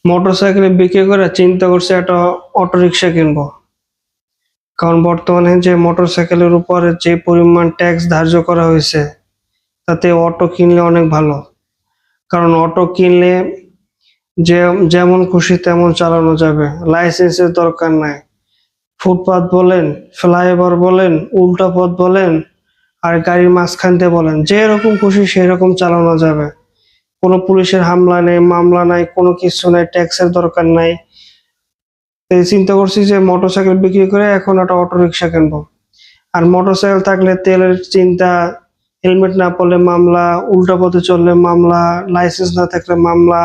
Motorcycle বিক্রি করে চিন্তা করছে একটা অটো রিক্সা কিনবো। কারণ বর্তমানে যে মোটরসাইকেলের উপরে যে পরিমাণ ট্যাক্স ধার্য করা হয়েছে, তাতে অটো কিনলে অনেক ভালো। কারণ অটো কিনলে যে যেমন খুশি তেমন চালানো যাবে, লাইসেন্সের দরকার নাই। ফুটপাথ বলেন, ফ্লাইওভার বলেন, উল্টা পথ বলেন, আর গাড়ির মাঝখান দিয়ে বলেন, যেরকম খুশি সেরকম চালানো যাবে। কোনো পুলিশের হামলা নেই, মামলা নাই, কোনো কিছু নাই, ট্যাক্সের দরকার নাই। তাই চিন্তা করছি যে মোটরসাইকেল বিক্রি করে এখন একটা অটো রিক্সা কিনবো। আর মোটরসাইকেল থাকলে তেলের চিন্তা, হেলমেট না পরলে মামলা, উল্টা পথে চললে মামলা, লাইসেন্স না থাকলে মামলা,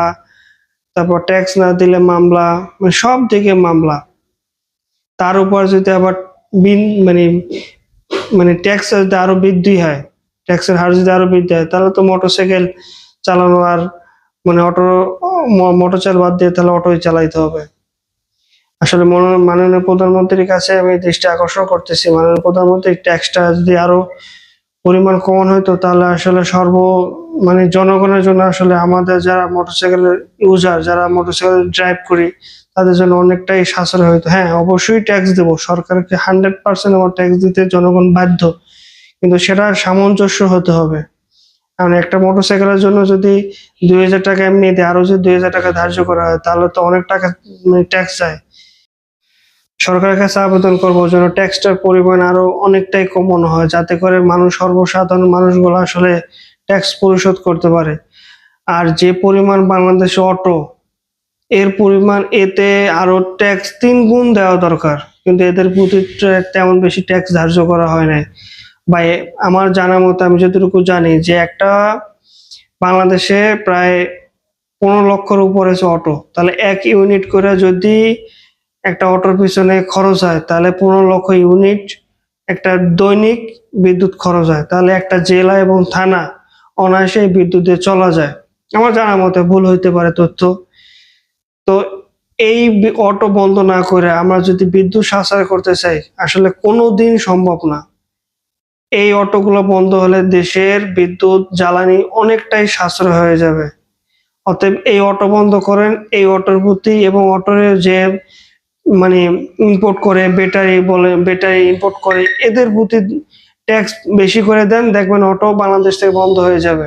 তারপর ট্যাক্স না দিলে মামলা, মানে সব দিকে মামলা। তার উপর যদি আবার বিন মানে মানে ট্যাক্স যদি আরো বৃদ্ধি হয়, ট্যাক্সের হার যদি আরো বৃদ্ধি হয়, তাহলে তো মোটরসাইকেল চালানো আর মানে মোটরসাইকেল বাদ দিয়ে তাহলে অটোই চালাইতে হবে। আসলে মাননীয় প্রধানমন্ত্রীর কাছে আমি দৃষ্টি আকর্ষণ করতেছি, মাননীয় প্রধানমন্ত্রী ট্যাক্সটা যদি আরো পরিমাণ কমানো হতো, তাহলে আসলে মানে জনগণের জন্য, আসলে আমাদের যারা মোটরসাইকেলের ইউজার, যারা মোটরসাইকেল ড্রাইভ করি, তাদের জন্য অনেকটাই সাশ্রয় হতো। হ্যাঁ, অবশ্যই ট্যাক্স দেবো, সরকারকে 100% আমার ট্যাক্স দিতে জনগণ বাধ্য, কিন্তু সেটা সামঞ্জস্য হতে হবে। কারণ একটা মোটরসাইকেলের জন্য যদি 2000 টাকা এমনি দেয়, আরো যদি 2000 টাকা ধার্য করা হয়, তাহলে তো অনেক টাকা ট্যাক্স যায়। সরকারের কাছে আবেদন করবো যেন ট্যাক্সটার পরিমাণ আরো অনেকটাই কমানো হয়, যাতে করে সর্বসাধারণ মানুষগুলো আসলে ট্যাক্স পরিশোধ করতে পারে। আর যে পরিমাণ বাংলাদেশে অটো, এর পরিমাণ এতে আরো ট্যাক্স 3 গুণ দেওয়া দরকার, কিন্তু এদের প্রতি তেমন বেশি ট্যাক্স ধার্য করা হয় নাই। বা আমার জানা মতো, আমি যতটুকু জানি যে একটা বাংলাদেশে প্রায় 15 লক্ষের উপরে অটো, তাহলে 1 ইউনিট করে যদি একটা অটোর পিছনে খরচ হয়, তাহলে 15 লক্ষ ইউনিট একটা দৈনিক বিদ্যুৎ খরচ হয়। তাহলে একটা জেলা এবং থানা অনায়াসে বিদ্যুৎ দিয়ে চলা যায়। আমার জানা মতে, ভুল হইতে পারে তথ্য। তো এই অটো বন্ধ না করে আমরা যদি বিদ্যুৎ সাশ্রয় করতে চাই, আসলে কোনোদিন সম্ভব না। এই অটোগুলো বন্ধ হলে দেশের বিদ্যুৎ জ্বালানি অনেকটাই সাশ্রয় হয়ে যাবে। অতএব এই অটো বন্ধ করেন, এই অটোর প্রতি এবং অটোর যে মানে ইম্পোর্ট করে, ব্যাটারি ইম্পোর্ট করে, এদের প্রতি ট্যাক্স বেশি করে দেন, দেখবেন অটো বাংলাদেশ থেকে বন্ধ হয়ে যাবে।